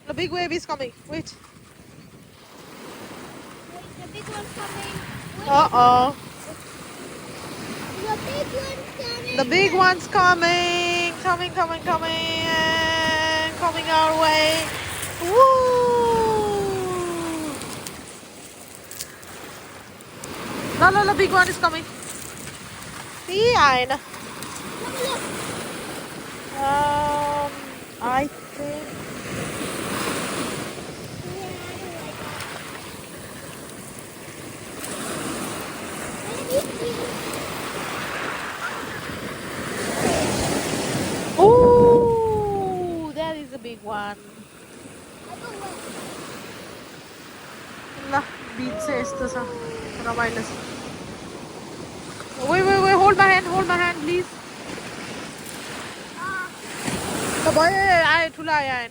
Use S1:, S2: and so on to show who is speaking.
S1: The big wave is coming. Wait.
S2: The big one's coming.
S1: Uh-oh.
S2: The big one's coming.
S1: The big one's coming. Coming, coming, coming. And coming our way. Woo! No, no, the big one is coming. See, Aayan. I think. Oh, that is a big one. La, beat says this. Remind us. Wait, wait, wait. Hold my hand, please. The boy, I, Tula,